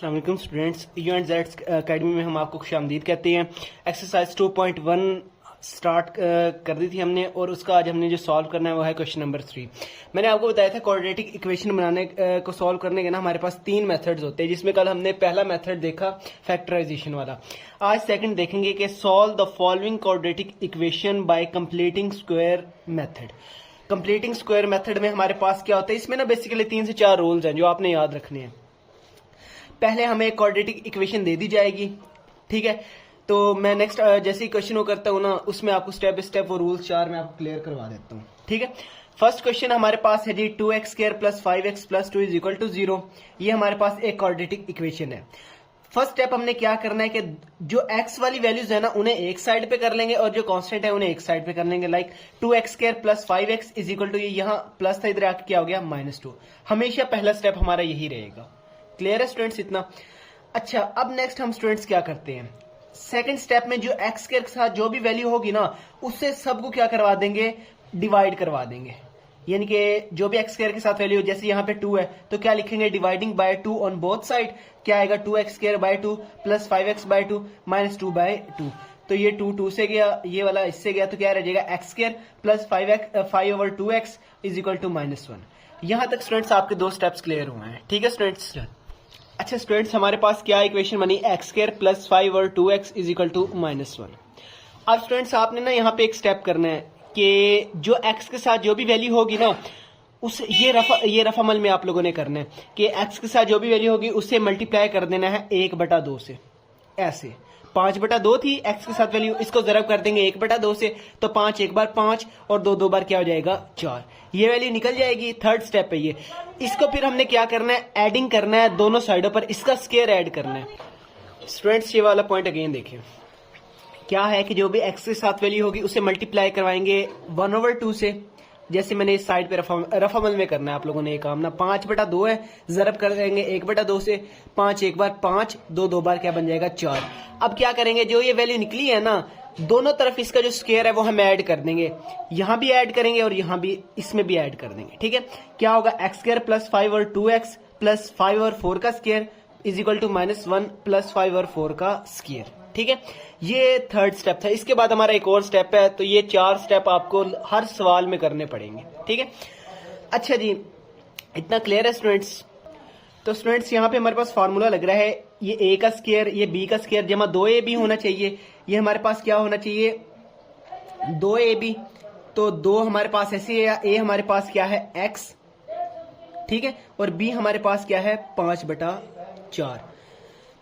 अस्सलाम वालेकुम students, you and Z academy में हम आपको खुशामदीद कहते हैं। एक्सरसाइज 2.1 स्टार्ट कर दी थी हमने और उसका आज हमने जो सॉल्व करना है वो है क्वेश्चन नंबर 3। मैंने आपको बताया था क्वाड्रेटिक इक्वेशन बनाने को सॉल्व करने के ना हमारे पास 3 मेथड्स होते हैं, जिसमें कल हमने पहला मेथड देखा फैक्टराइजेशन वाला। आज सेकंड देखेंगे कि solve the following quadratic equation by completing square method. Completing square method में हमारे पास क्या होता है, इसमें ना बेसिकली 3 से 4 रूल्स हैं जो आपने याद रखने हैं। पहले हमें एक क्वाड्रेटिक इक्वेशन दे दी जाएगी, ठीक है। तो मैं नेक्स्ट जैसे ही क्वेश्चन वो करता हूँ ना, उसमें आपको स्टेप बाय स्टेप वो रूल्स 4 मैं आपको क्लियर करवा देता हूँ, ठीक है। फर्स्ट क्वेश्चन हमारे पास है जी 2x² + 5x + 2 = 0। ये हमारे पास एक क्वाड्रेटिक इक्वेशन है। फर्स्ट स्टेप हमने क्या करना है कि जो x वाली वैल्यूज है ना उन्हें एक साइड पे कर लेंगे और जो कांस्टेंट है उन्हें एक साइड पे कर लेंगे। लाइक 2x² + 5x = ये यहाँ प्लस था, इधर आके क्या हो गया -2। हमेशा पहला स्टेप हमारा यही रहेगा। क्लियर है स्टूडेंट्स इतना? अच्छा, अब नेक्स्ट हम स्टूडेंट्स क्या करते हैं, सेकंड स्टेप में जो x के साथ जो भी वैल्यू होगी ना उससे सबको क्या करवा देंगे, डिवाइड करवा देंगे। यानी कि जो भी x के साथ वैल्यू, जैसे यहाँ पे 2 है तो क्या लिखेंगे, dividing by 2 on both side. क्या आएगा, 2x² / 2 + 5x/2 - 2/2। तो ये 2 से गया, ये वाला इससे गया, तो क्या रह जाएगा x² + 5/2x = -1। यहां तक स्टूडेंट्स आपके 2 स्टेप्स क्लियर हुए हैं, ठीक है स्टूडेंट्स। अच्छा स्टूडेंट्स, हमारे पास क्या इक्वेशन बनी, x² + 5/2x = -1। अब स्टूडेंट्स आपने ना यहाँ पे एक स्टेप करना है कि जो x के साथ जो भी वैल्यू होगी ना उस ये रफ अमल में आप लोगों ने करना है कि x के साथ जो भी वैल्यू होगी उससे मल्टीप्लाई कर देना है 1/2 से। ऐसे 5/2 थी x के साथ वैल्यू, इसको जरब कर देंगे 1/2 से, तो 5 एक बार 5 और 2 बार क्या हो जाएगा 4। ये वैल्यू निकल जाएगी। थर्ड स्टेप है ये। इसको फिर हमने क्या करना है, एडिंग करना है दोनों साइडों पर, इसका स्क्वायर ऐड करना है। स्टूडेंट्स ये वाला पॉइंट अगेन देखिए, क्या है कि जो भी x के साथ वैल्यू होगी उसे मल्टीप्लाई करवाएंगे 1/2 से। जैसे मैंने इस साइड पे रफ अमल में करना है आप लोगों ने ये काम ना। 5/2 है, जरब कर देंगे 1/2 से, 5 एक बार 5, 2 बार क्या बन जाएगा 4। अब क्या करेंगे, जो ये वैल्यू निकली है ना दोनों तरफ इसका जो स्क्वायर है वो हम ऐड कर देंगे, यहां भी ऐड करेंगे और यहां भी, इसमें भी ऐड कर देंगे, ठीक है। क्या होगा, x² + 5/2x + 5/4 का स्क्वायर = -1 + 5/4 का स्क्वायर, ठीक है। ये थर्ड स्टेप था। इसके बाद हमारा एक और स्टेप है, तो ये 4 स्टेप आपको हर सवाल में करने पड़ेंगे, ठीक है। अच्छा जी, इतना क्लियर है स्टूडेंट्स? तो स्टूडेंट्स यहाँ पे हमारे पास फार्मूला लग रहा है, ये a का स्क्वायर ये b का स्क्वायर जमा 2ab होना चाहिए। ये हमारे पास क्या होना चाहिए, 2ab। तो 2 हमारे पास ऐसे है, a हमारे पास क्या है x, ठीक है, और b हमारे पास क्या है 5/4।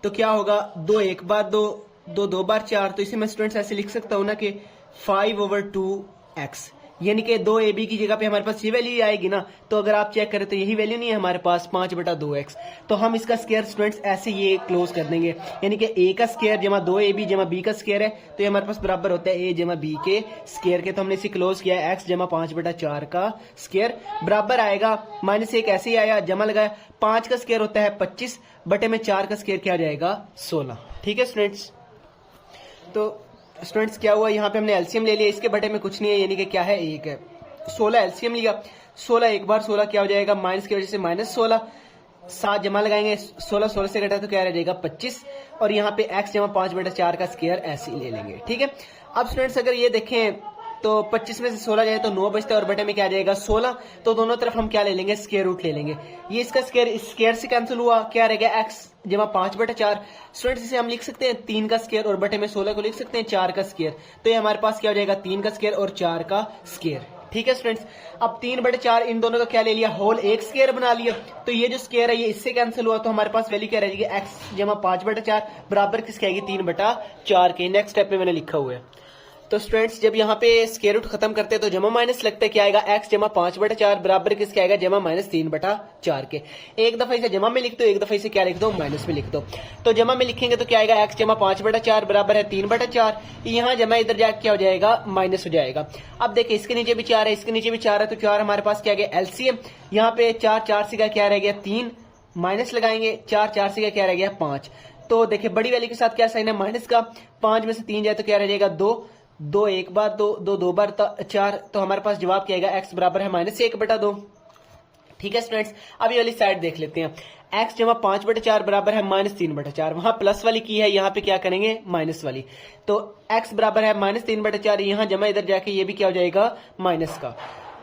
तो क्या होगा, 2 एक बार 2, 2 बार 4। तो इसे मैं स्टूडेंट्स ऐसे लिख सकता हूं ना कि 5/2x, यानी कि 2ab की जगह पे हमारे पास ये वैल्यू आएगी ना। तो अगर आप चेक करें तो यही वैल्यू नहीं है हमारे पास 5/2x। तो हम इसका स्क्वायर स्टूडेंट्स ऐसे ये क्लोज कर देंगे, यानी कि a का स्क्वायर जमा 2ab जमा b का स्क्वायर है, तो ये हमारे पास बराबर होता है a जमा b के स्क्वायर के। तो हमने इसे क्लोज किया है x जमा 5/4 का स्क्वायर बराबर आएगा -1 ऐसे ही आया, जमा लगाया, 5 का स्क्वायर होता है 25 बटे में 4 का स्क्वायर क्या आ जाएगा 16, ठीक है स्टूडेंट्स। तो स्टूडेंट्स क्या हुआ, यहाँ पे हमने एलसीएम ले लिया, इसके बटे में कुछ नहीं है, यानी कि क्या है 1 है। 16 एलसीएम लिया, 16 एक बार 16 क्या हो जाएगा, माइनस की वजह से -16, 7 जमा लगाएंगे, 16 से घटा तो क्या रह जाएगा 25, और यहाँ पे x जमा 5/4 का स्क्वायर ऐसे ही ले लेंगे, ठीक है। अब स्टूडेंट्स अगर ये देखें तो 25 में से 16 जाए तो 9 बचता है और बटे में क्या आ जाएगा 16। तो दोनों तरफ हम क्या ले लेंगे, स्क्वायर रूट ले लेंगे। ये इसका स्क्वायर इस स्क्वायर से कैंसिल हुआ, क्या रहेगा x जमा 5/4। स्टूडेंट्स इसे हम लिख सकते हैं 3 का स्क्वायर और बटे में 16 को लिख सकते हैं 4 का स्क्वायर। तो ये हमारे पास क्या हो जाएगा 3 का स्क्वायर और 4 का स्क्वायर, ठीक है स्टूडेंट्स। अब 3/4 इन दोनों का क्या ले लिया, होल एक स्क्वायर बना लिया। तो ये जो स्क्वायर है ये इससे कैंसिल हुआ, तो हमारे पास वैल्यू क्या रहेगी, x जमा 5/4 बराबर किसके आएगी 3/4 के। नेक्स्ट स्टेप में मैंने लिखा हुआ है। तो स्टूडेंट्स जब यहाँ पे स्क्वायर रूट खत्म करते हैं तो जमा माइनस लगता है, क्या आएगा x जमा 5/4 बराबर किसके आएगा, जमा -3/4 के। एक दफा इसे जमा में लिख दो, एक दफा इसे क्या लिख दो, माइनस में लिख दो। तो जमा में लिखेंगे तो क्या आएगा, x जमा 5/4 बराबर है 3/4। यहाँ जमा इधर जाके क्या हो जाएगा, माइनस हो जाएगा। अब देखिए इसके नीचे भी 4 है, इसके नीचे भी 4 है, तो 4 हमारे पास क्या गया एलसीएम। यहाँ पे 4 से क्या रह गया 3, माइनस लगाएंगे, 4 से क्या रह गया 5। तो देखिए बड़ी वैल्यू के साथ क्या साइन है माइनस का, 5 में से 3 जाए तो क्या रह जाएगा 2 एक बार 2 बार 4। तो हमारे पास जवाब क्या आएगा, x बराबर है -1/2, ठीक है स्टूडेंट्स, अब ये वाली साइड देख लेते हैं। x जमा 5/4 बराबर है -3/4। वहां प्लस वाली की है, यहाँ पे क्या करेंगे माइनस वाली। तो x बराबर है -3/4, यहाँ जमा इधर जाके ये भी क्या हो जाएगा माइनस का।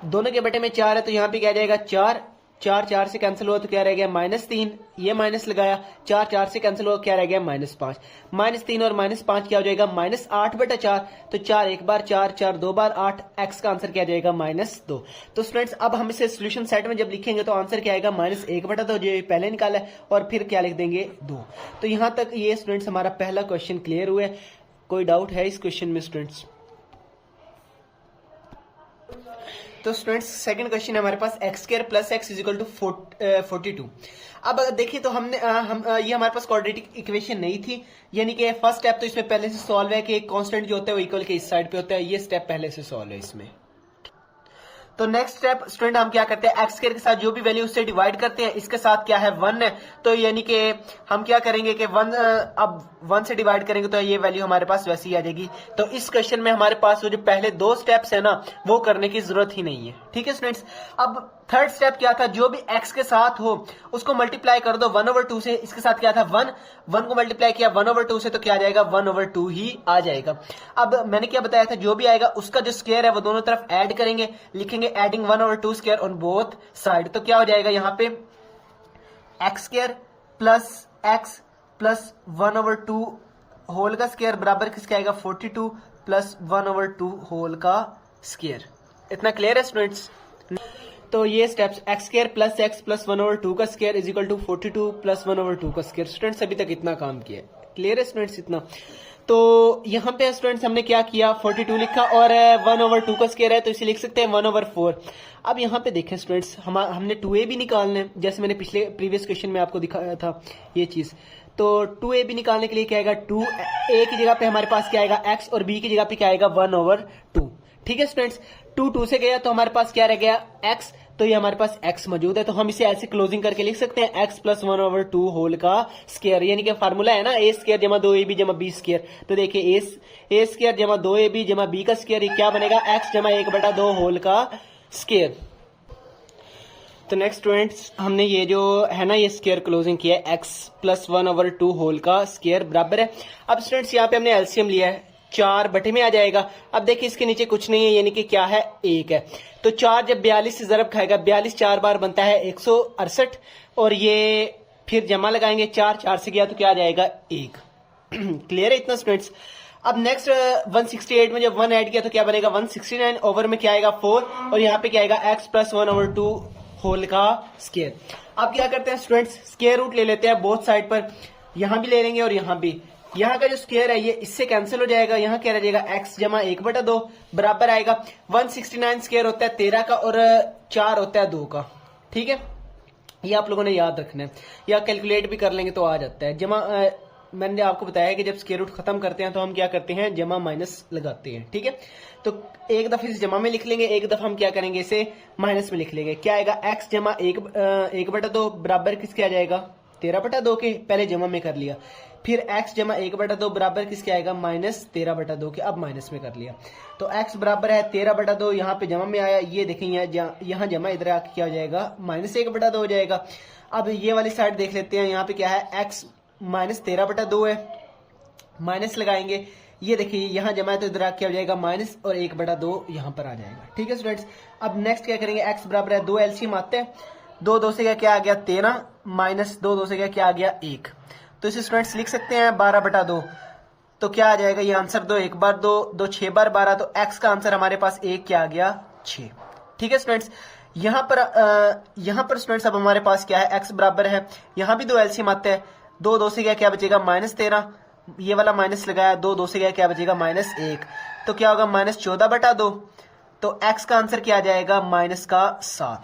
दोनों के बटे में 4 है तो यहाँ पे क्या जाएगा 4, 4 से कैंसिल हुआ तो क्या रह गया -3, ये माइनस लगाया, 4 से कैंसिल हुआ क्या रह गया -5। -3 और -5 क्या हो जाएगा -8/4। तो 4 एक बार 4, 4 दो बार 8, x का आंसर क्या जाएगा -2। तो स्टूडेंट्स अब हम इसे सोल्यूशन सेट में जब लिखेंगे तो आंसर क्या आएगा -1/2, जो पहले निकाला है, और फिर क्या लिख देंगे 2। तो यहां तक ये स्टूडेंट्स हमारा पहला क्वेश्चन क्लियर हुआ है। कोई डाउट है इस क्वेश्चन में स्टूडेंट्स? तो स्टूडेंट्स सेकंड क्वेश्चन है हमारे पास x² + x = 42। अब देखिए तो हमने ये हमारे पास क्वाड्रेटिक इक्वेशन नहीं थी, यानी कि फर्स्ट स्टेप तो इसमें पहले से सॉल्व है कि एक कांस्टेंट जो होता है वो इक्वल के इस साइड पे होता है, ये स्टेप पहले से सॉल्व है इसमें। तो नेक्स्ट स्टेप स्टूडेंट हम क्या करते हैं, x² के साथ जो भी वैल्यू उससे डिवाइड करते हैं, इसके साथ क्या है 1 है, तो यानी कि हम क्या करेंगे कि 1 अब 1 से डिवाइड करेंगे तो ये वैल्यू हमारे पास वैसी आ जाएगी। तो इस क्वेश्चन में हमारे पास वो जो पहले 2 स्टेप्स है ना वो करने की जरूरत ही नहीं है। ठीक है स्टूडेंट्स, अब थर्ड स्टेप क्या था, जो भी x के साथ हो उसको मल्टीप्लाई कर दो 1/2 से। इसके साथ क्या था 1 को मल्टीप्लाई किया 1/2 से तो क्या आ जाएगा 1/2 ही आ जाएगा। अब मैंने क्या बताया था, जो भी आएगा उसका जो स्क्वायर है वो दोनों तरफ ऐड करेंगे, लिखेंगे adding 1/2 square on both side. तो क्या हो जाएगा यहाँ पे x² + x + 1/2 होल का स्क्वायर बराबर किसका आएगा 42 + 1/2 होल का स्क्वायर। इतना क्लियर है स्टूडेंट्स? तो ये स्टेप्स x² + x + 1/2 का स्क्वायर = 42 + 1/2 का स्क्वायर। स्टूडेंट्स अभी तक इतना काम किया है, क्लियर है स्टूडेंट्स इतना? तो यहाँ पे स्टूडेंट्स हमने क्या किया 42 लिखा और 1/2 का स्क्वायर है तो इसे लिख सकते हैं 1/4। अब यहाँ पे देखें स्टूडेंट्स हमने 2a भी निकालना है, जैसे मैंने प्रीवियस क्वेश्चन में आपको दिखाया था ये चीज। तो 2a भी निकालने के लिए क्या आएगा 2a की जगह पे हमारे पास क्या आएगा x और b की जगह पे क्या आएगा 1/2। ठीक है स्टूडेंट्स, 2 से गया तो हमारे पास क्या रह गया x, तो ये हमारे पास x मौजूद है तो हम इसे ऐसे क्लोजिंग करके लिख सकते हैं x + 1/2 होल का स्क्वायर, यानी कि फार्मूला है ना a² = 2ab = b²। तो देखिए a² = 2ab = b का स्क्वायर, ये क्या बनेगा x = 1/2 होल का स्क्वायर। तो नेक्स्ट स्टूडेंट्स हमने ये जो है ना ये स्क्वायर क्लोजिंग किया है x + 1/2 होल का स्क्वायर बराबर है। अब स्टूडेंट्स यहाँ पे हमने एलसीएम लिया है, 4 बटे में आ जाएगा। अब देखिए इसके नीचे कुछ नहीं है, यानी कि क्या है 1 है। तो 4 जब 42 से ज़रब खाएगा 42 4 बार बनता है 168 और ये फिर जमा लगाएंगे 4 से गया तो क्या आ जाएगा 1। क्लियर है इतना स्टूडेंट्स? अब नेक्स्ट 168 में जब 1 ऐड किया तो क्या बनेगा 169 ओवर में क्या आएगा 4 और यहाँ पे क्या आएगा x + 1/2 होल का स्क्वायर। अब क्या करते हैं स्टूडेंट्स, स्क्वायर रूट ले लेते हैं बोथ साइड पर, यहां भी ले लेंगे और यहां भी। यहाँ का जो स्क्वायर है ये इससे कैंसिल हो जाएगा, यहाँ क्या रह जाएगा x = 1/2 बराबर आएगा 169 स्क्वायर होता है 13 का और 4 होता है 2 का। ठीक है, ये आप लोगों ने याद रखना है, या कैलकुलेट भी कर लेंगे तो आ जाता है। जमा मैंने आपको बताया कि जब स्क्वायर रूट खत्म करते हैं तो हम क्या करते हैं जमा माइनस लगाते हैं। ठीक है, तो एक दफा इसे जमा में लिख लेंगे, एक दफा हम क्या करेंगे इसे माइनस में लिख लेंगे। क्या आएगा x = 1/2 बराबर किसके आ जाएगा 13/2 के, पहले जमा में कर लिया। फिर x = 1/2 बराबर किसके आएगा -13/2 के, अब माइनस में कर लिया। तो x बराबर है 13/2, यहाँ पे जमा में आया, ये देखें यहाँ जमा इधर आके क्या हो जाएगा -1/2 हो जाएगा। अब ये वाली साइड देख लेते हैं, यहाँ पे क्या है x -13/2 है, माइनस लगाएंगे, ये देखिए यहाँ जमा है तो इधर क्या हो जाएगा माइनस और 1/2 यहाँ पर आ जाएगा। ठीक है स्टूडेंट्स, अब नेक्स्ट क्या करेंगे, x बराबर है 2 एलसीएम आते हैं, 2 से क्या आ गया 13 माइनस 2 से क्या आ गया 1, तो इसे स्टूडेंट्स लिख सकते हैं 12/2। तो क्या आ जाएगा ये आंसर 2 1 बार 2 6 बार 12, तो x का आंसर हमारे पास 1 क्या आ गया 6। ठीक है स्टूडेंट्स, यहाँ पर स्टूडेंट्स अब हमारे पास क्या है x बराबर है, यहाँ भी 2 एलसीएम आते हैं, 2 से क्या बचेगा -13, ये वाला माइनस लगाया, 2 से क्या बचेगा -1, तो क्या होगा -14/2। तो x का आंसर क्या आ जाएगा -7।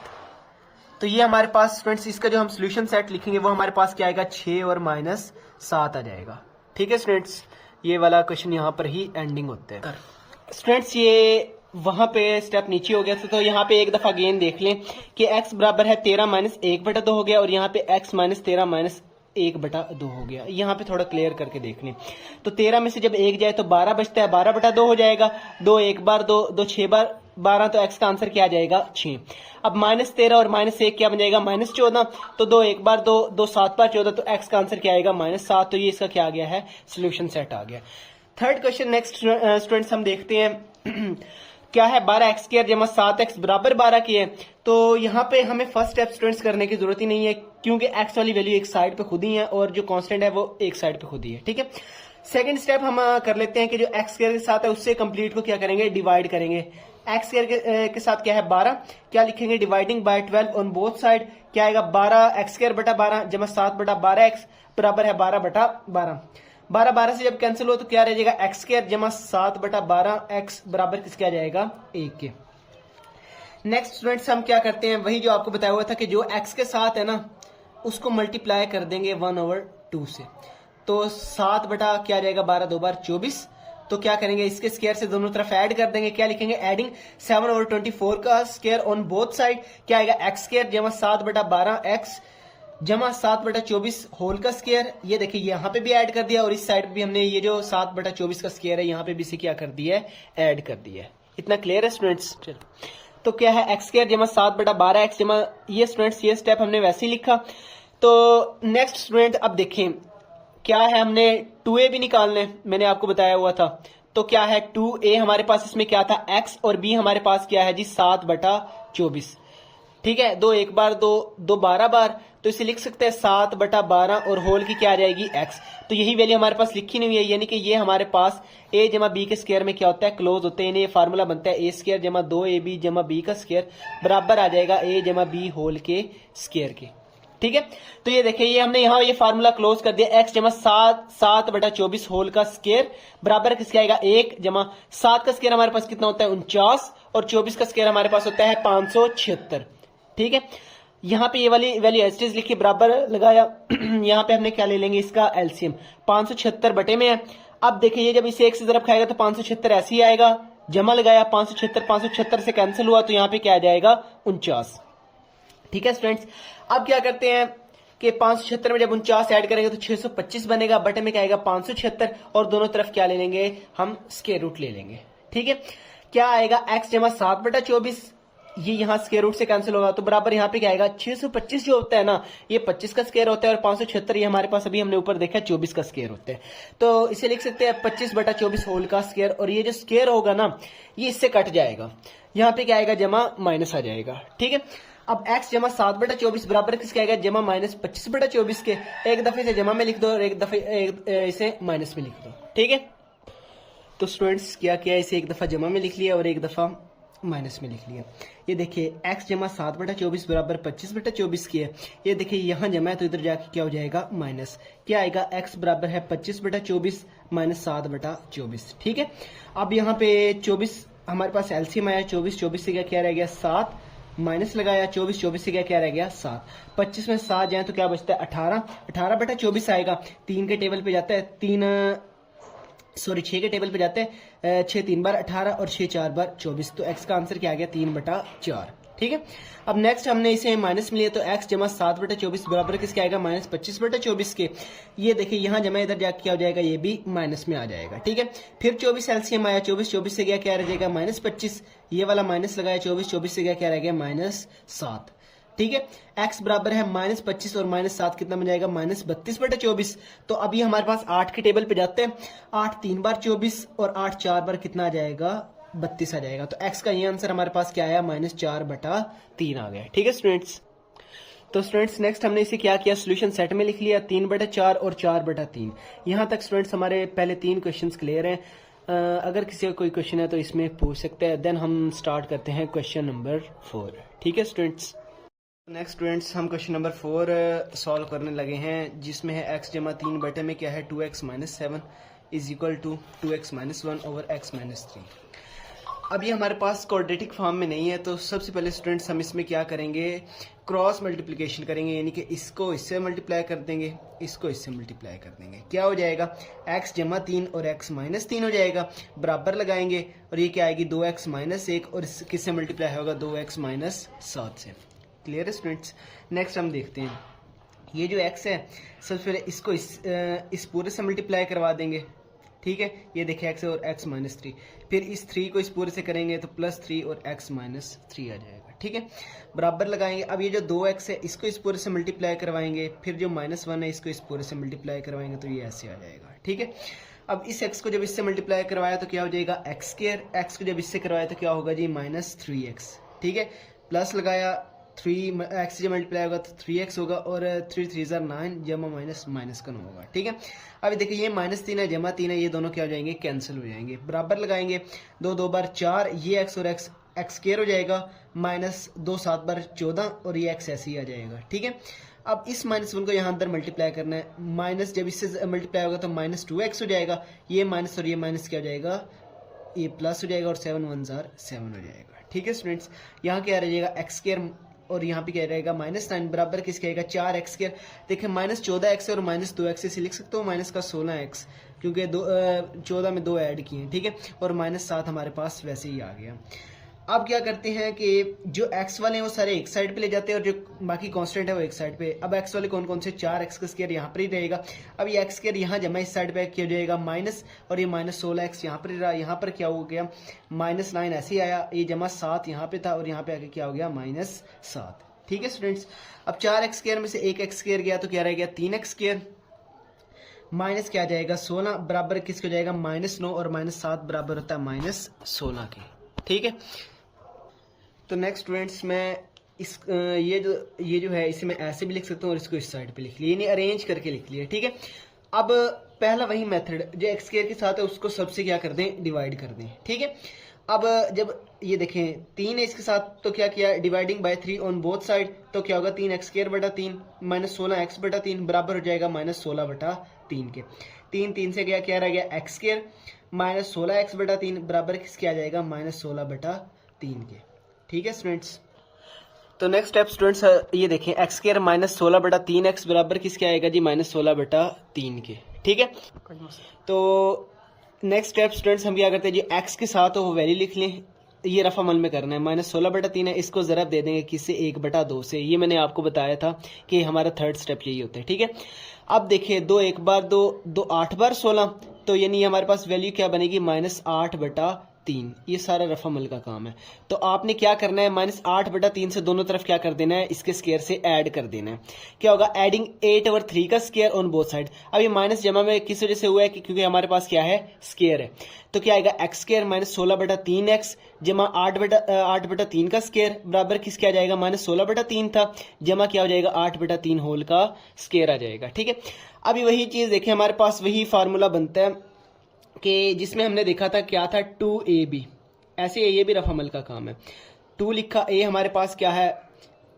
तो ये हमारे पास स्टूडेंट्स इसका जो हम सोल्यूशन सेट लिखेंगे वो हमारे पास क्या आएगा 6 और -7 आ जाएगा। ठीक है स्टूडेंट्स, ये वाला क्वेश्चन यहाँ पर ही एंडिंग होता है। स्टूडेंट्स ये वहां पे स्टेप नीचे हो गया तो यहाँ पे एक दफा अगेन देख लें कि x बराबर है 13 - 1/2 हो गया और यहाँ पे x - 13 - 1/2 हो गया। यहाँ पे थोड़ा क्लियर करके देख लें, तो 13 में से जब 1 जाए तो 12 बचता है, 12/2 हो जाएगा। 2 1 बार 2 6 बार 12 तो x का आंसर क्या आ जाएगा 6। अब -13 और -1 क्या बन जाएगा -14। तो 2 एक बार 2 2 7 बार 14, तो x का आंसर क्या आएगा -7। तो ये इसका क्या आ गया है, सोल्यूशन सेट आ गया। थर्ड क्वेश्चन नेक्स्ट स्टूडेंट्स हम देखते हैं क्या है 12x² जमा 7x बराबर 12 की है। तो यहाँ पे हमें फर्स्ट स्टेप स्टूडेंट्स करने की जरूरत ही नहीं है, क्योंकि x वाली वैल्यू एक साइड पे खुद ही है और जो कांस्टेंट है वो एक साइड पे खुद ही है। ठीक है, सेकंड स्टेप हम कर लेते हैं कि जो x² के साथ है उससे कंप्लीट को क्या करेंगे, डिवाइड करेंगे। x² के साथ क्या है 12, क्या लिखेंगे dividing by 12 on both side, क्या आएगा 12x² बटा 12 जमा 7 बटा 12x बराबर है 12 बटा 12। 12 12 से जब कैंसिल हो तो क्या रह जाएगा x² जमा 7 बटा 12x बराबर किसके आ जाएगा 1 के। नेक्स्ट स्टूडेंट्स हम क्या करते हैं, वही जो आपको बताया हुआ था कि जो x के साथ है ना उसको मल्टीप्लाई कर देंगे 1/2 से। तो 7 बटा क्या आ जाएगा 12 2 बार 24। तो क्या करेंगे, इसके स्क्वायर से दोनों तरफ ऐड कर देंगे, क्या लिखेंगे एडिंग 7/24 का स्क्वायर ऑन बोथ साइड, क्या आएगा x² जमा 7 बटा 12x जमा 7 बटा 24 होल का स्क्वायर। ये देखिए यहाँ पे भी ऐड कर दिया और इस साइड भी हमने ये जो 7 बटा 24 का स्क्वायर है यहाँ पे भी इसे क्या कर दिया है, ऐड कर दिया है। इतना क्लियर है स्टूडेंट्स। चलो तो क्या है x² जमा 7 बटा 12x जमा ये स्टूडेंट्स ये स्टेप हमने वैसे ही लिखा। तो नेक्स्ट स्टूडेंट अब देखें क्या है, हमने 2a भी निकालने मैंने आपको बताया हुआ था। तो क्या है 2a हमारे पास इसमें क्या था x और b हमारे पास क्या है जी 7 बटा 24। ठीक है, 2 एक बार 2 2 12 बार, तो इसे लिख सकते हैं 7 बटा 12 और होल की क्या आ जाएगी x। तो यही वैल्यू हमारे पास लिखी नहीं हुई है, यानी कि ये हमारे पास a जमा b के स्क्वायर में क्या होता है क्लोज होते हैं। ये फार्मूला बनता है a² जमा 2ab जमा b का स्क्वायर बराबर आ जाएगा a जमा b होल के स्क्वायर के। ठीक है, तो ये देखिए ये हमने यहाँ ये फार्मूला क्लोज कर दिया, x जमा 7 बटा 24 होल का स्क्वायर बराबर किसके आएगा 1 जमा 7 का स्क्वायर हमारे पास कितना होता है 49 और 24 का स्क्वायर हमारे पास होता है 576। ठीक है, यहाँ पे ये वाली वैल्यू एज इट इज लिखी बराबर लगाया यहाँ पे हमने क्या ले लेंगे इसका एलसीएम 576 बटे में है। अब देखिए ये जब इसे 1 से तरफ खाएगा तो 576 ऐसे ही आएगा, जमा लगाया 576 से कैंसिल हुआ तो यहाँ पे क्या आ जाएगा 49। ठीक है स्टूडेंट्स, अब क्या करते हैं कि 576 में जब 49 ऐड करेंगे तो 625 बनेगा, बटे में क्या आएगा 576 और दोनों तरफ क्या ले लेंगे हम स्क्वायर रूट ले लेंगे। ठीक है, क्या आएगा x जमा 7 बटा 24 ये यहाँ स्क्वायर रूट से कैंसिल होगा तो बराबर यहाँ पे क्या आएगा 625 जो होता है ना ये 25 का स्क्वायर होता है और 576 ये हमारे पास अभी हमने ऊपर देखा 24 का स्क्वायर होता है। तो इसे लिख सकते हैं 25 बटा 24 होल का स्क्वायर और ये जो स्क्वायर होगा ना ये इससे कट जाएगा, यहाँ पे क्या आएगा जमा माइनस आ जाएगा। ठीक है, अब x जमा 7 बटा 24 बराबर किसके आएगा जमा -25 बटा 24 के। एक दफे से जमा में लिख दो और एक दफे इसे माइनस में लिख दो। ठीक है, तो स्टूडेंट्स क्या किया इसे एक दफा जमा में लिख लिया और एक दफा माइनस में लिख लिया। ये देखिए x जमा 7 बटा 24 बराबर 25 बटा 24 की है। ये देखिए यहाँ जमा है तो इधर जाके क्या हो जाएगा माइनस, क्या आएगा x बराबर है 25 बटा 24 माइनस 7 बटा 24। ठीक है, अब यहाँ पे 24 हमारे पास एलसीएम आया 24 से क्या रह गया 7 माइनस लगाया 24 से क्या रह गया 7। 25 में 7 जाए तो क्या बचता है 18 बटा 24 आएगा। 3 के टेबल पे जाता है 6 के टेबल पे जाते हैं 6 3 बार 18 और 6 4 बार 24। तो x का आंसर क्या आ गया 3 बटा 4। ठीक है, अब नेक्स्ट हमने इसे माइनस में लिया तो x जमा 7 बटा 24 बराबर किसके आएगा -25 बटा 24 के। ये देखिए यहाँ जमा इधर जाके क्या हो जाएगा ये भी माइनस में आ जाएगा। ठीक है, फिर 24 एलसीएम आया 24 से क्या रह जाएगा -25, ये वाला माइनस लगाया 24 से क्या रह गया -7। ठीक है, x बराबर है -25 और -7 कितना बन जाएगा -32 बटा 24। तो अभी हमारे पास 8 के टेबल पे जाते हैं 8 3 बार 24 और 8 4 बार कितना आ जाएगा 32 आ जाएगा। तो x का ये आंसर हमारे पास क्या आया -4 बटा 3 आ गया। ठीक है स्टूडेंट्स, तो स्टूडेंट्स नेक्स्ट हमने इसे क्या किया सोल्यूशन सेट में लिख लिया 3 बटा 4 और 4 बटा 3। यहाँ तक स्टूडेंट्स हमारे पहले 3 क्वेश्चन क्लियर हैं। अगर किसी का कोई क्वेश्चन है तो इसमें पूछ सकते हैं। देन हम स्टार्ट करते हैं क्वेश्चन नंबर 4। ठीक है स्टूडेंट्स, नेक्स्ट स्टूडेंट्स हम क्वेश्चन नंबर 4 सॉल्व करने लगे हैं, जिसमें है x जमा 3 बटे में क्या है 2x minus 7 is equal to 2x minus 1 over x minus 3। अब ये हमारे पास क्वाड्रेटिक फॉर्म में नहीं है, तो सबसे पहले स्टूडेंट्स हम इसमें क्या करेंगे क्रॉस मल्टीप्लिकेशन करेंगे, यानी कि इसको इससे मल्टीप्लाई कर देंगे, इसको इससे मल्टीप्लाई कर देंगे। क्या हो जाएगा x जमा 3 और x माइनस 3 हो जाएगा, बराबर लगाएंगे और ये क्या आएगी 2x माइनस 1 और किससे मल्टीप्लाई होगा 2x माइनस 7 से। क्लियर है स्टूडेंट्स, नेक्स्ट हम देखते हैं ये जो x है सबसे पहले इसको इस पूरे से मल्टीप्लाई करवा देंगे। ठीक है, ये देखिए x और x माइनस 3, फिर इस 3 को इस पूरे से करेंगे तो +3 और x माइनस 3 आ जाएगा। ठीक है, बराबर लगाएंगे। अब ये जो 2x है इसको इस पूरे से मल्टीप्लाई करवाएंगे, फिर जो -1 है इसको इस पूरे से मल्टीप्लाई करवाएंगे तो ये ऐसे आ जाएगा। ठीक है, अब इस x को जब इससे मल्टीप्लाई करवाया तो क्या हो जाएगा x², x को जब इससे करवाया तो क्या होगा जी -3x। ठीक है, प्लस लगाया 3x से मल्टीप्लाई होगा तो 3x होगा और 3 3 9 जमा माइनस का 9 होगा। ठीक है, अभी देखिए ये -3 है जमा 3 है, ये दोनों क्या हो जाएंगे, कैंसिल हो जाएंगे। बराबर लगाएंगे, 2 2 बार 4, ये x और x² हो जाएगा, -2 7 बार 14 और ये x ऐसे ही आ जाएगा। ठीक है, अब इस -1 को यहाँ अंदर मल्टीप्लाई करना है, माइनस जब इससे मल्टीप्लाई होगा तो -2x हो जाएगा, ये माइनस और ये माइनस क्या हो जाएगा, ये प्लस हो जाएगा और 7 1 7 हो जाएगा। ठीक है स्टूडेंट्स, यहाँ क्या रह जाएगा x² और यहाँ पे क्या रहेगा -9 बराबर किसके आएगा 4x²। देखिए -14x और -2x से लिख सकते हो, माइनस का 16x क्योंकि 14 में 2 ऐड किए हैं। ठीक है, और -7 हमारे पास वैसे ही आ गया। अब क्या करते हैं कि जो x वाले हैं वो सारे एक साइड पे ले जाते हैं और जो बाकी कांस्टेंट है वो एक साइड पे। अब x वाले कौन कौन से, 4x² यहाँ पर ही रहेगा। अब ये x² यहाँ जमा इस साइड पे क्या हो जाएगा माइनस, और ये -16x यहाँ पर ही रहा। यहाँ पर क्या हो गया -9 ऐसे ही आया, ये जमा 7 यहाँ पे था और यहाँ पे आके क्या हो गया -7। ठीक है स्टूडेंट्स, अब 4x² में से एक x² गया तो क्या रह गया 3x², माइनस क्या आ जाएगा 16 बराबर किसको जाएगा -9 और -7 बराबर होता है -16 के। ठीक है, तो नेक्स्ट स्टूडेंट्स मैं इस ये जो है इसे मैं ऐसे भी लिख सकता हूँ और इसको इस साइड पे लिख लिया, यानी अरेंज करके लिख लिया। ठीक है, अब पहला वही मेथड जो x² के साथ है उसको सबसे क्या कर दें, डिवाइड कर दें। ठीक है, अब जब ये देखें 3 है इसके साथ तो क्या किया, dividing by 3 on both side, तो क्या होगा 3x² बटा 3 -16x बटा 3 बराबर हो जाएगा -16 बटा 3 के। 3 3 से गया, क्या रह गया x² -16x बटा 3 बराबर किसके आ जाएगा -16 बटा 3 के। ठीक है स्टूडेंट्स, तो नेक्स्ट स्टेप स्टूडेंट्स ये देखें x² -16 बटा 3x बराबर किसके आएगा जी -16 बटा 3 के। ठीक है, तो नेक्स्ट स्टेप स्टूडेंट्स हम क्या करते हैं जी, x के साथ वो वैल्यू लिख लें, ये रफा अमल में करना है। -16 बटा 3 है, इसको ज़रब दे देंगे किससे 1 बटा 2 से, ये मैंने आपको बताया था कि हमारा थर्ड स्टेप यही होता है। ठीक है, अब देखिए 2 1 बार 2 2 8 बार 16, तो यानी हमारे पास वैल्यू क्या बनेगी -8 बटा 3। ये सारा रफा अमल का काम है। तो आपने क्या करना है, -8 बटा 3 से दोनों तरफ क्या कर देना है, इसके स्क्वायर से ऐड कर देना है। क्या होगा, एडिंग 8/3 का स्क्वायर ऑन बोथ साइड। अब ये माइनस जमा में किस वजह से हुआ है, क्योंकि हमारे पास क्या है, स्क्वायर है। तो क्या आएगा x² -16 बटा 3x जमा 8 बटा 3 का स्क्वायर बराबर किसके आ जाएगा, -16 बटा 3 था जमा क्या हो जाएगा 8 बटा 3 होल का स्क्वायर आ जाएगा। ठीक है, अभी वही चीज़ देखिए, हमारे पास वही फार्मूला बनता है कि जिसमें हमने देखा था क्या था 2ab, ऐसे ये भी रफ अमल का काम है। 2 लिखा, a हमारे पास क्या है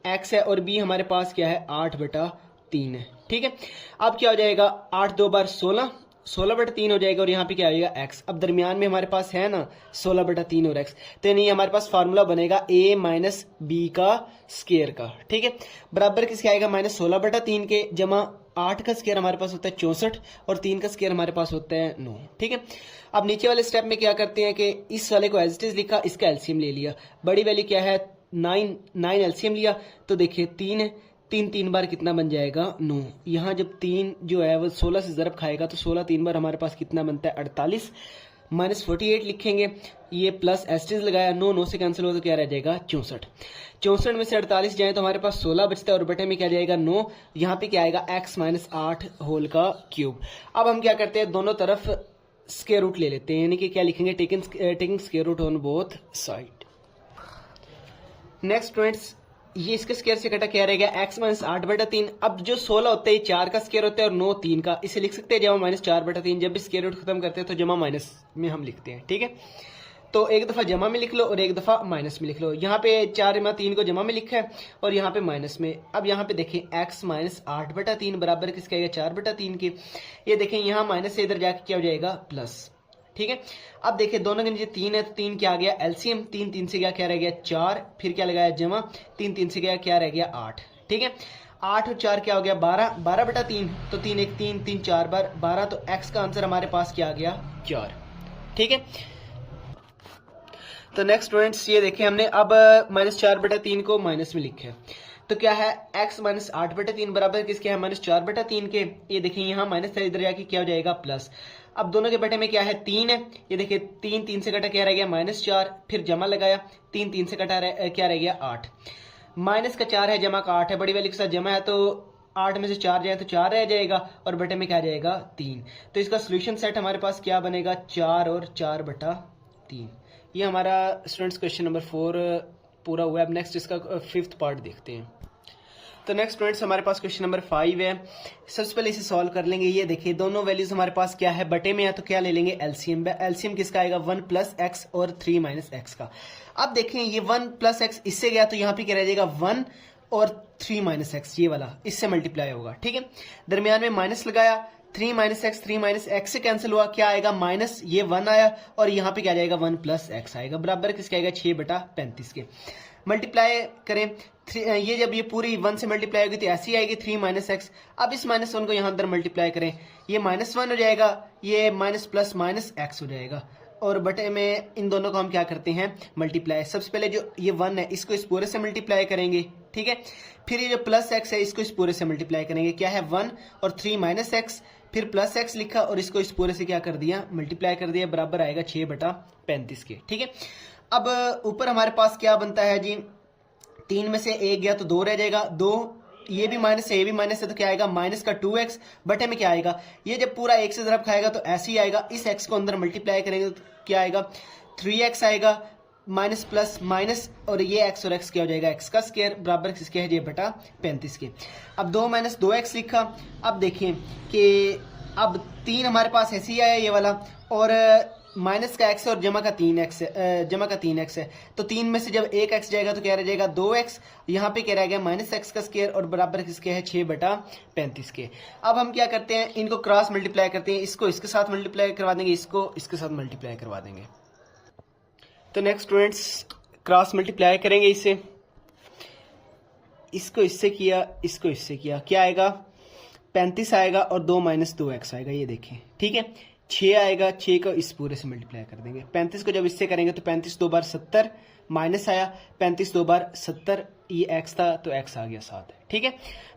x है और b हमारे पास क्या है 8 बटा 3 है। ठीक है, अब क्या हो जाएगा 8 2 बार 16, 16 बटा 3 हो जाएगा और यहाँ पे क्या आएगा x। अब दरमियान में हमारे पास है ना 16 बटा 3 और x, तो नहीं हमारे पास फार्मूला बनेगा a माइनस बी का स्क्वायर का। ठीक है, बराबर किसके आएगा -16 बटा 3 के जमा 8 का स्क्वायर हमारे पास होता है 64 और 3 का स्क्वायर हमारे पास होता है 9। ठीक है, अब नीचे वाले स्टेप में क्या करते हैं कि इस वाले को एज इट इज लिखा, इसका एलसीएम ले लिया। बड़ी वैल्यू क्या है 9 एलसीएम लिया, तो देखिए 3 है, 3 बार कितना बन जाएगा 9। यहाँ जब 3 जो है वो 16 से ज़रब खाएगा तो 16 3 बार हमारे पास कितना बनता है 48, -48 लिखेंगे, ये प्लस एस्टिस लगाया, 9 से कैंसिल हो तो क्या रह जाएगा 64 में से 48 जाए तो हमारे पास 16 बचता है और बटे में क्या जाएगा 9, यहाँ पे क्या आएगा x -8 होल का क्यूब। अब हम क्या करते हैं, दोनों तरफ स्क्वायर रूट ले लेते हैं, यानी कि क्या लिखेंगे taking square root on both side. Next students, ये इसके स्क्वायर से कटा क्या रहेगा x -8 बटा 3। अब जो 16 होता है 4 का स्क्वायर होता है और 9 3 का, इसे लिख सकते हैं जमा -4 बटा 3। जब भी स्क्वायर रूट खत्म करते हैं तो जमा माइनस में हम लिखते हैं। ठीक है, तो एक दफा जमा में लिख लो और एक दफा माइनस में लिख लो। यहाँ पे 4 में 3 को जमा में लिखा है और यहाँ पे माइनस में। अब यहाँ पे देखें x -8 बटा 3 बराबर किसका आएगा 4 बटा 3 की। ये देखें यहाँ माइनस से इधर जाके क्या हो जाएगा प्लस। ठीक है, अब देखिए दोनों के नीचे 3 है तो 3 क्या आ गया एलसीएम, 3 3 से क्या रह गया 4, फिर क्या लगाया जमा, 3 3 से क्या रह गया 8। ठीक है, 8 और 4 क्या हो गया 12 बटा 3, तो 3 1 3 3 4 बार 12, तो x का आंसर हमारे पास क्या आ गया 4। ठीक है, तो नेक्स्ट स्टूडेंट्स ये देखें हमने अब -4 बटा 3 को माइनस में लिखा है। तो क्या है x माइनस 8/3 बराबर किसके है माइनस 4/3 के। ये देखिए यहाँ माइनस है, इधर जाके क्या हो जाएगा प्लस। अब दोनों के बटे में क्या है 3 है, ये देखिए 3 से कटा क्या रह गया -4, फिर जमा लगाया 3 से कटा क्या रह गया 8, माइनस का 4 है जमा का 8 है, बड़ी वाली के साथ जमा है तो 8 में से 4 जाए तो 4 रह जाएगा और बटे में क्या जाएगा 3। तो इसका सोल्यूशन सेट हमारे पास क्या बनेगा 4 और 4/3। ये हमारा स्टूडेंट्स क्वेश्चन नंबर 4 पूरा हुआ है। अब नेक्स्ट इसका 5th पार्ट देखते हैं। तो नेक्स्ट स्टूडेंट्स हमारे पास क्वेश्चन नंबर 5 है। सबसे पहले इसे सॉल्व कर लेंगे। ये देखिए दोनों वैल्यूज हमारे पास क्या है बटे में है, तो क्या ले लेंगे एलसीएम। एलसीएम किसका आएगा 1 + x और 3 - x का। अब देखें ये 1 + x इससे गया तो यहाँ पे क्या रह जाएगा 1 और 3 - x, ये वाला इससे मल्टीप्लाई होगा, ठीक है। दरमियान में माइनस लगाया, 3 - x से कैंसिल हुआ, क्या आएगा माइनस, ये 1 आया और यहाँ पे क्या जाएगा 1 + x आएगा, बराबर किसके आएगा 6/35 के। मल्टीप्लाई करें, ये जब ये पूरी 1 से मल्टीप्लाई होगी तो ऐसी आएगी 3 - x। अब इस -1 को यहाँ अंदर मल्टीप्लाई करें, ये -1 हो जाएगा, ये माइनस प्लस माइनस x हो जाएगा और बटे में इन दोनों को हम क्या करते हैं मल्टीप्लाई। सबसे पहले जो ये 1 है इसको इस पूरे से मल्टीप्लाई करेंगे, ठीक है। फिर ये जो प्लस x है इसको इस पूरे से मल्टीप्लाई करेंगे, क्या है 1 और 3 - x, फिर प्लस x लिखा और इसको इस पूरे से क्या कर दिया मल्टीप्लाई कर दिया, बराबर आएगा 6/35 के, ठीक है। अब ऊपर हमारे पास क्या बनता है जी, 3 में से 1 गया तो 2 रह जाएगा, 2 ये भी माइनस है ये भी माइनस है तो क्या आएगा माइनस का 2x, बटे में क्या आएगा ये जब पूरा 1 से ज़रब खाएगा तो ऐसे ही आएगा, इस x को अंदर मल्टीप्लाई करेंगे तो क्या आएगा 3x आएगा, माइनस प्लस माइनस और ये x और x क्या हो जाएगा x का स्क्वायर, बराबर किसके है 6/35 के। अब 2 - 2x लिखा। अब देखिए कि अब 3 हमारे पास ऐसे ही आया ये वाला और माइनस का x है और जमा का 3x है, तो 3 में से जब 1x जाएगा तो क्या रह जाएगा 2x, यहाँ पे क्या रह गया -x का स्क्वायर और बराबर किसके है 6/35 के। अब हम क्या करते हैं इनको क्रॉस मल्टीप्लाई करते हैं, इसको इसके साथ मल्टीप्लाई करवा देंगे, इसको इसके साथ मल्टीप्लाई करवा देंगे। तो नेक्स्ट स्टूडेंट्स क्रॉस मल्टीप्लाई करेंगे इसे, इसको इससे किया इसको इससे किया, क्या आएगा 35 आएगा और 2 - 2x आएगा, ये देखें, ठीक है। 6 आएगा, 6 को इस पूरे से मल्टीप्लाई कर देंगे, 35 को जब इससे करेंगे तो 35 2 बार 70 माइनस आया, 35 2 बार 70, ये x था तो x आ गया 7, ठीक है।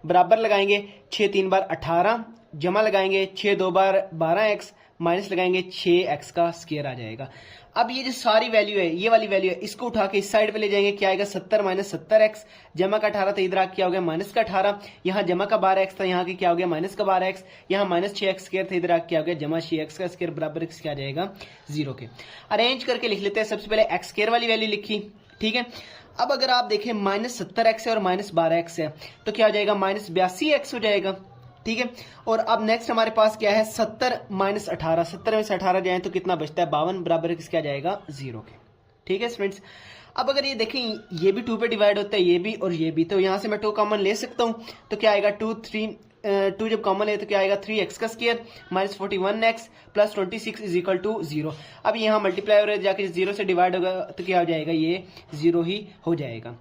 बराबर लगाएंगे 6 3 बार 18, जमा लगाएंगे 6 2 बार 12x, माइनस लगाएंगे 6x का स्क्वायर आ जाएगा। अब ये जो सारी वैल्यू है ये वाली वैल्यू है इसको उठा के इस साइड पे ले जाएंगे, क्या आएगा 70 - 70x, जमा का 18 था इधर क्या हो गया माइनस का 18, यहाँ जमा का 12x था यहाँ की क्या हो गया माइनस का 12x, यहाँ -6x स्क्वायर था इधर क्या हो गया जमा 6x का स्क्वायर, बराबर x क्या आ जाएगा 0 के। अरेंज करके लिख लेते हैं। सबसे पहले x स्क्वायर वाली वैल्यू लिखी, ठीक है। अब अगर आप देखें -70x है और -12x है तो क्या हो जाएगा -82x हो जाएगा, ठीक है। और अब नेक्स्ट हमारे पास क्या है 70 - 18, 70 में से 18 जाए तो कितना बचता है 52, बराबर किसके आ जाएगा 0 के, ठीक है स्टूडेंट्स। अब अगर ये देखें ये भी 2 पे डिवाइड होता है, ये भी और ये भी, तो यहाँ से मैं 2 कॉमन ले सकता हूँ तो क्या आएगा 2 जब कॉमन है तो क्या आएगा 3x का स्क्वायर -41x + 26 = 0। अब यहाँ मल्टीप्लाई हो रहा है जाके 0 से डिवाइड होगा तो क्या हो जाएगा ये 0 ही हो जाएगा।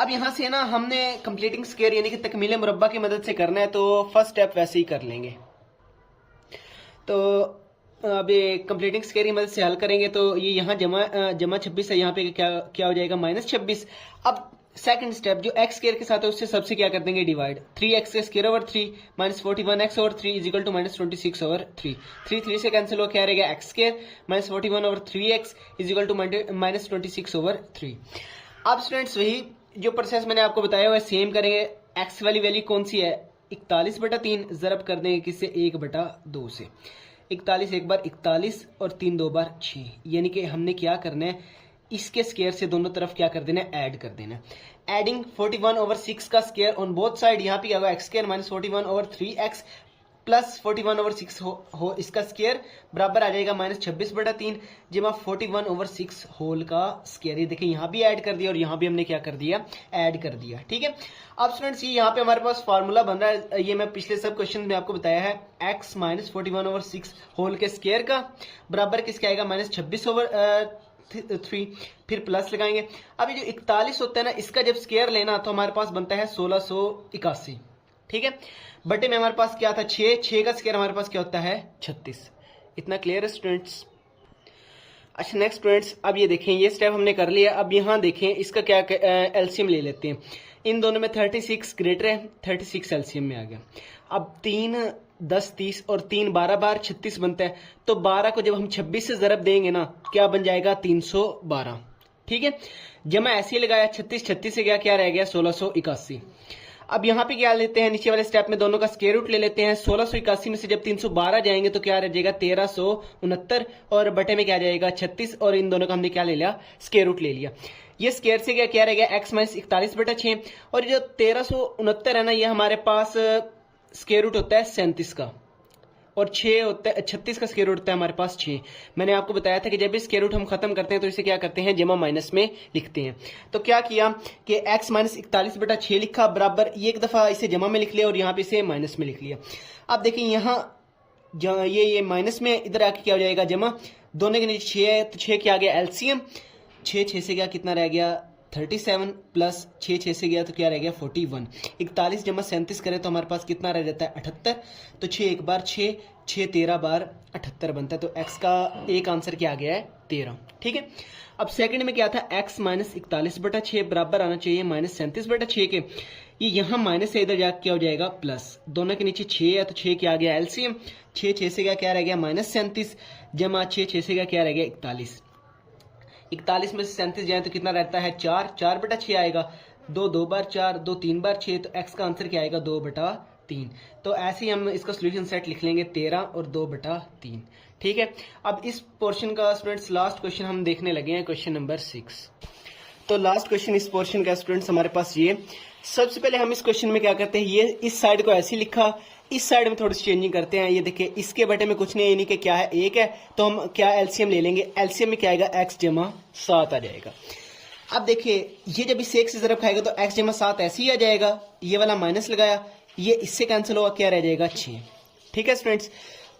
अब यहाँ से ना हमने कंप्लीटिंग स्क्वायर यानी कि तकमील मुरब्बा की मदद से करना है, तो फर्स्ट स्टेप वैसे ही कर लेंगे। तो अब ये कंप्लीटिंग स्क्वायर की मदद से हल करेंगे तो ये यहाँ जमा 26 है, यहाँ पे क्या हो जाएगा -26। अब सेकंड स्टेप जो x स्क्वायर के साथ है उससे सबसे क्या कर देंगे डिवाइड, 3x का square over 3 -41x over 3 = -26 over 3, 3 से कैंसिल हो क्या रहेगा x square -41 over 3x = -26 over 3। अब स्टूडेंट्स वही जो प्रोसेस मैंने आपको बताया हुआ है सेम करेंगे। x वाली वैल्यू कौन सी है 41/3, ज़रब कर देंगे किससे 1/2 से, 41 1 बार 41 और 3 2 बार 6, यानी कि हमने क्या करना है इसके स्क्वायर से दोनों तरफ क्या कर देना है ऐड कर देना है। एडिंग 41 ओवर 6 का स्क्वायर ऑन बोथ साइड, यहाँ पे क्या होगा x square -41 over 3x plus 41 over 6 हो इसका स्क्वायर, बराबर आ जाएगा -26/3 जमा 41 ओवर 6 होल का स्क्वायर। ये देखिए यहाँ भी ऐड कर दिया और यहाँ भी हमने क्या कर दिया ऐड कर दिया, ठीक है। अब स्टूडेंट्स ये यहाँ पे हमारे पास फार्मूला बन रहा है, ये मैं पिछले सब क्वेश्चन में आपको बताया है, x -41 ओवर 6 होल के स्क्वायर का बराबर किसका आएगा -26 ओवर 3, फिर प्लस लगाएंगे। अब ये जो 41 होता है ना इसका जब स्क्वायर लेना तो हमारे पास बनता है 1681, ठीक है। बटे में हमारे पास क्या था 6 का स्क्वायर हमारे पास क्या होता है 36। इतना क्लियर है स्टूडेंट्स। अच्छा नेक्स्ट स्टूडेंट्स अब ये देखें ये स्टेप हमने कर लिया। अब यहाँ देखें इसका क्या एलसीएम ले लेते हैं। इन दोनों में 36 ग्रेटर है, 36 एलसीएम में आ गया। अब 3 10 30 और 3 12 बार 36 बनता है, तो 12 को जब हम 26 से ज़रब देंगे ना, क्या बन जाएगा 312। ठीक है, जमा ऐसे ही लगाया, 36 36 से गया, क्या रह गया 1681। अब यहाँ पे क्या लेते हैं, नीचे वाले स्टेप में दोनों का स्क्वायर रूट ले लेते हैं। 1681 में से जब 312 जाएंगे तो क्या रह जाएगा 1369, और बटे में क्या जाएगा 36, और इन दोनों का हमने क्या ले लिया, स्क्वायर रूट ले लिया। ये स्क्वायर से क्या रह गया x माइनस 41/6, और ये जो 1369 है ना, ये हमारे पास स्क्वायर रूट होता है 37 का, और 6 होता है 36 का स्क्वायर रूट होता है हमारे पास 6। मैंने आपको बताया था कि जब भी स्क्वायर रूट हम खत्म करते हैं तो इसे क्या करते हैं, जमा माइनस में लिखते हैं। तो क्या किया कि x माइनस 41/6 लिखा, बराबर ये एक दफा इसे जमा में लिख लिया और यहाँ पे इसे माइनस में लिख लिया। अब देखिए यहाँ ये माइनस में इधर आके क्या हो जाएगा जमा, दोनों के नीचे 6 है तो 6 क्या आ गया एलसीएम, 6 6 से गया कितना रह गया 37 प्लस 6 6 से गया तो क्या रह गया 41। 41 जमा 37 करें तो हमारे पास कितना रह जाता है 78, तो 6 एक बार 6 6 13 बार 78 बनता है। तो x का एक आंसर क्या आ गया है 13। ठीक है, अब सेकंड में क्या था, x माइनस 41/6 बराबर आना चाहिए माइनस 37/6 के। ये यहाँ माइनस से इधर जाकर क्या हो जाएगा प्लस, दोनों के नीचे 6 है तो 6 क्या आ गया एलसीएम, 6 6 से गया क्या रह गया माइनस 37, जमा 6 6 से गया क्या रह गया 41। 41 में से 37 जाए तो कितना रहता है 4 4/6 आएगा, 2 2 बार 4 2 3 बार 6, तो x का आंसर क्या आएगा 2/3। तो ऐसे ही हम इसका सोल्यूशन सेट लिख लेंगे 13 और 2/3। ठीक है, अब इस पोर्शन का स्टूडेंट्स लास्ट क्वेश्चन हम देखने लगे हैं, क्वेश्चन नंबर 6। तो लास्ट क्वेश्चन इस पोर्शन का स्टूडेंट्स हमारे पास ये, सबसे पहले हम इस क्वेश्चन में क्या करते हैं, ये इस साइड को ऐसे लिखा, इस साइड में थोड़ी सी चेंजिंग करते हैं। ये देखिए इसके बटे में कुछ नहीं, यानी कि क्या है 1 है, तो हम क्या एलसीएम ले लेंगे, एलसीएम में क्या आएगा x जमा 7 आ जाएगा। अब देखिए ये जब इसे 1 से ज़रब खाएगा तो x जमा 7 ऐसे ही आ जाएगा, ये वाला माइनस लगाया, ये इससे कैंसिल होगा, क्या रह जाएगा 6। ठीक है स्टूडेंट्स,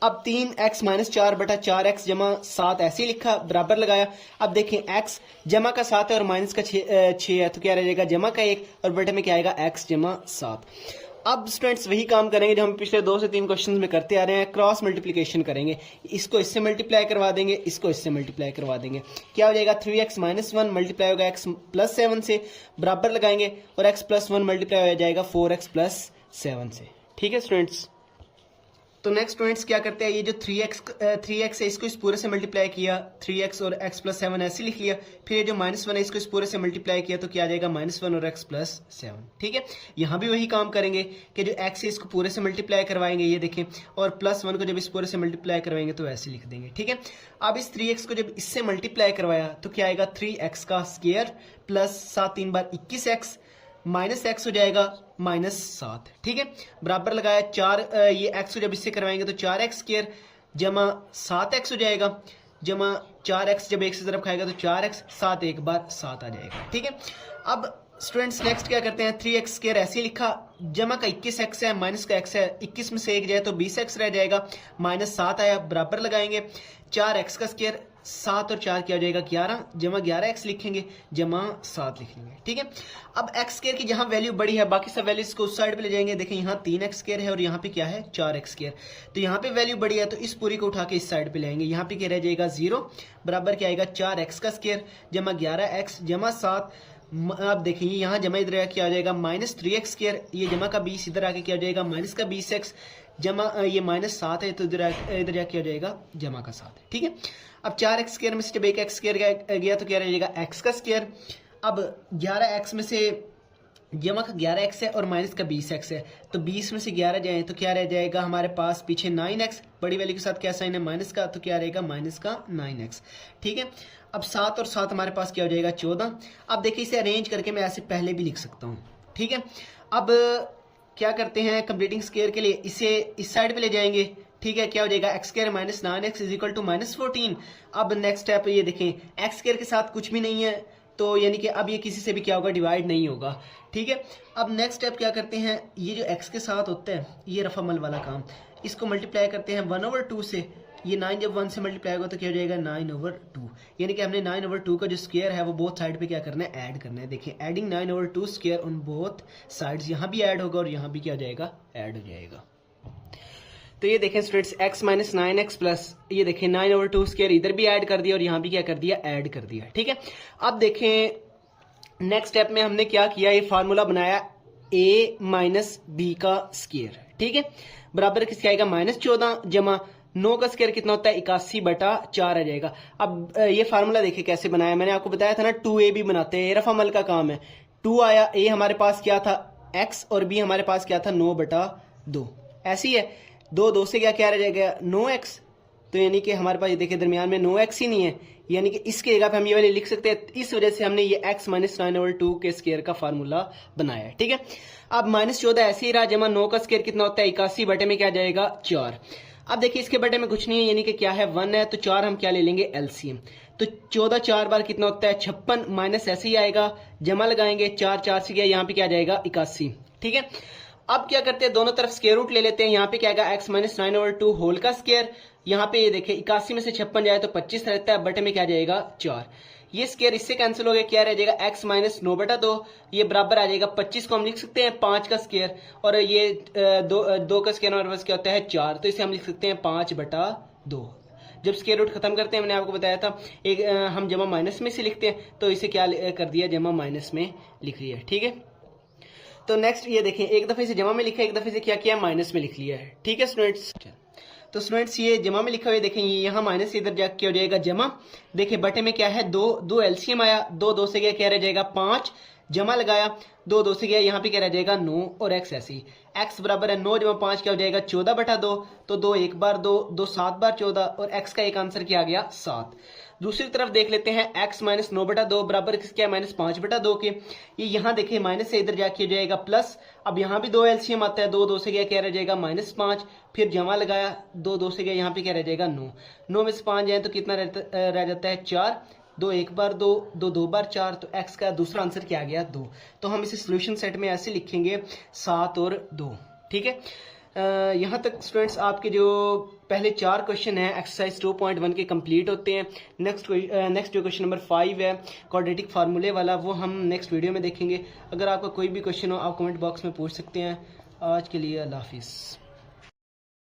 अब 3x माइनस 4/4x जमा 7 ऐसे ही लिखा, बराबर लगाया। अब देखें x जमा का 7 है और माइनस का 6 है, तो क्या रह जाएगा जमा का 1, और बटे में क्या आएगा x जमा 7। अब स्टूडेंट्स वही काम करेंगे जो हम पिछले 2 से 3 क्वेश्चंस में करते आ रहे हैं, क्रॉस मल्टीप्लिकेशन करेंगे। इसको इससे मल्टीप्लाई करवा देंगे, इसको इससे मल्टीप्लाई करवा देंगे, क्या हो जाएगा 3x माइनस 1 मल्टीप्लाई होगा x प्लस 7 से, बराबर लगाएंगे, और x प्लस 1 मल्टीप्लाई हो जाएगा 4x प्लस 7 से। ठीक है स्टूडेंट्स, तो नेक्स्ट स्टूडेंट्स क्या करते हैं, ये जो 3x है इसको इस पूरे से मल्टीप्लाई किया, 3x और x प्लस 7 ऐसे लिख लिया, फिर ये जो -1 है इसको इस पूरे से मल्टीप्लाई किया तो क्या आ जाएगा -1 और x प्लस 7। ठीक है, यहाँ भी वही काम करेंगे कि जो x है इसको पूरे से मल्टीप्लाई करवाएंगे, ये देखें, और +1 को जब इस पूरे से मल्टीप्लाई करवाएंगे तो ऐसे लिख देंगे। ठीक है, अब इस 3x को जब इससे मल्टीप्लाई करवाया तो क्या आएगा 3x का स्क्वायर प्लस 7 3 बार 21x माइनस x हो जाएगा -7। ठीक है, बराबर लगाया 4, ये x को जब इससे करवाएंगे तो 4x स्क्वायर जमा 7x हो जाएगा, जमा 4x जब 1 से तरफ खाएगा तो 4x, 7 एक बार 7 आ जाएगा। ठीक है, अब स्टूडेंट्स नेक्स्ट क्या करते हैं, 3x स्क्वायर ऐसे ही लिखा, जमा का 21x है, माइनस का x है, 21 में से 1 जाए तो 20x रह जाएगा, -7 आया, बराबर लगाएंगे, 4x का स्क्वायर 7 और 4 क्या हो जाएगा 11, जमा 11x लिखेंगे, जमा 7 लिखेंगे। ठीक है, अब x स्क्वायर की जहां वैल्यू बड़ी है बाकी सब वैल्यूज को उस साइड पे ले जाएंगे। देखें यहाँ 3x स्क्वायर है और यहाँ पे क्या है 4x स्क्वायर, तो यहाँ पे वैल्यू बड़ी है तो इस पूरी को उठा के इस साइड पे ले आएंगे, यहाँ पे क्या रह जाएगा 0, बराबर क्या आएगा 4x का स्क्वायर जमा 11x जमा 7। आप देखिए यहाँ जमा इधर क्या आ जाएगा -3x स्क्वायर, ये जमा का 20 इधर आके क्या हो जाएगा माइनस का 20x, जमा ये -7 है तो इधर क्या हो जाएगा जमा का 7। ठीक है, अब 4x स्क्वायर में से जब एक x स्क्वायर गया तो क्या रह जाएगा x का स्क्वायर। अब 11x में से जमा का 11x है और माइनस का 20x है, तो 20 में से 11 जाए तो क्या रह जाएगा हमारे पास पीछे 9x, बड़ी वैल्यू के साथ क्या साइन है माइनस का, तो क्या रहेगा माइनस का 9x। ठीक है, अब 7 और 7 हमारे पास क्या हो जाएगा 14। अब देखिए इसे अरेंज करके मैं ऐसे पहले भी लिख सकता हूँ। ठीक है, अब क्या करते हैं कंप्लीटिंग स्क्वायर के लिए इसे इस साइड पे ले जाएंगे। ठीक है, क्या हो जाएगा x square minus 9x is equal to -14। अब नेक्स्ट स्टेप ये देखें x स्क्वायर के साथ कुछ भी नहीं है तो यानी कि अब ये किसी से भी क्या होगा डिवाइड नहीं होगा। ठीक है, अब नेक्स्ट स्टेप क्या करते हैं, ये जो x के साथ होता है ये रफामल वाला काम, इसको मल्टीप्लाई करते हैं 1/2 से, ये 9 जब 1 से मल्टीप्लाई होगा तो क्या हो जाएगा 9/2, यानी कि हमने 9/2 का जो स्क्वायर है वो बोथ साइड पे क्या करना है ऐड करना है। देखिए adding 9/2 square on both sides, यहाँ भी ऐड होगा और यहाँ भी क्या हो जाएगा ऐड हो जाएगा। तो ये देखें students x minus 9x plus ये देखें 9/2 स्क्वायर इधर भी ऐड कर दिया और यहाँ भी क्या कर दिया ऐड कर दिया। ठीक है, अब देखें नेक्स्ट स्टेप में हमने क्या किया, ये फार्मूला बनाया a माइनस बी का स्क्वायर, ठीक है, बराबर किसका आएगा -14 जमा 9 का स्क्वायर कितना होता है 81/4 आ जाएगा। अब ये फार्मूला देखिए कैसे बनाया, मैंने आपको बताया था ना 2a भी बनाते हैं, रफ अमल का काम है। 2 आया, a हमारे पास क्या था x और b हमारे पास क्या था 9/2, ऐसी है। 2 से क्या रह जाएगा 9x, तो यानी कि हमारे पास ये देखिए दरमियान में 9x ही नहीं है, यानी कि इसके जगह पे हम ये वाले लिख सकते हैं। इस वजह से हमने ये x माइनस 9/2 के स्क्वायर का फार्मूला बनाया है, ठीक है। अब -14 ऐसे ही रहा, जमा 9 का स्क्वायर कितना होता है 81 बटे में क्या जाएगा 4। अब देखिए इसके बटे में कुछ नहीं है, यानी कि क्या है 1 है, तो 4 हम क्या ले लेंगे एलसीएम। तो 14 4 बार कितना होता है 56, माइनस ऐसे ही आएगा, जमा लगाएंगे 4 4 से गया, यहाँ पे क्या जाएगा 81, ठीक है। अब क्या करते हैं दोनों तरफ स्क्वायर रूट ले लेते हैं, यहाँ पे क्या आएगा x माइनस 9/2 होल का स्क्वायर, यहाँ पे ये देखिए 81 में से 56 जाए तो 25 रहता है, बटे में क्या जाएगा 4। ये स्क्वायर इससे कैंसिल हो गया, क्या रह जाएगा x माइनस 9/2, ये बराबर आ जाएगा 25 को हम लिख सकते हैं 5 का स्क्वायर, और ये 2 का स्क्वायर हमारे पास क्या होता है 4, तो इसे हम लिख सकते हैं 5/2। जब स्क्वायर रूट खत्म करते हैं, मैंने आपको बताया था एक हम जमा माइनस में से लिखते हैं, तो इसे क्या कर दिया जमा माइनस में लिख लिया, ठीक है। तो नेक्स्ट ये देखें, एक दफे से जमा में लिखा है, एक दफे से क्या किया माइनस में लिख लिया है, ठीक है स्टूडेंट्स। तो स्टूडेंट्स ये जमा में लिखा हुआ है, देखें ये यहाँ माइनस इधर जा क्या हो जाएगा जमा, देखिए बटे में क्या है 2 एलसीएम आया, 2 से गया क्या रह जाएगा 5, जमा लगाया 2 से गया, यहाँ पे क्या रह जाएगा 9 और x ऐसी, x बराबर है 9 जमा 5 क्या हो जाएगा 14/2, तो 2 1 बार 2 7 बार 14, और x का एक आंसर क्या आ गया 7। दूसरी तरफ देख लेते हैं x माइनस 9/2 बराबर किसके -5/2 के, ये यहाँ देखिए माइनस से इधर जाके हो जाएगा प्लस, अब यहाँ भी 2 एलसीएम आता है, 2 से गया क्या रह जाएगा -5, फिर जमा लगाया 2 से गया यहाँ पे क्या रह जाएगा 9 में से 5 जाए तो कितना रह जाता है 4, 2 1 बार 2 बार 4, तो x का दूसरा आंसर क्या आ गया 2। तो हम इसे सोल्यूशन सेट में ऐसे लिखेंगे 7 और 2, ठीक है। यहाँ तक स्टूडेंट्स आपके जो पहले 4 क्वेश्चन हैं एक्सरसाइज 2.1 के कंप्लीट होते हैं। नेक्स्ट जो क्वेश्चन नंबर 5 है क्वाड्रेटिक फार्मूले वाला, वो हम नेक्स्ट वीडियो में देखेंगे। अगर आपका कोई भी क्वेश्चन हो आप कमेंट बॉक्स में पूछ सकते हैं। आज के लिए अल्लाह हाफिज़।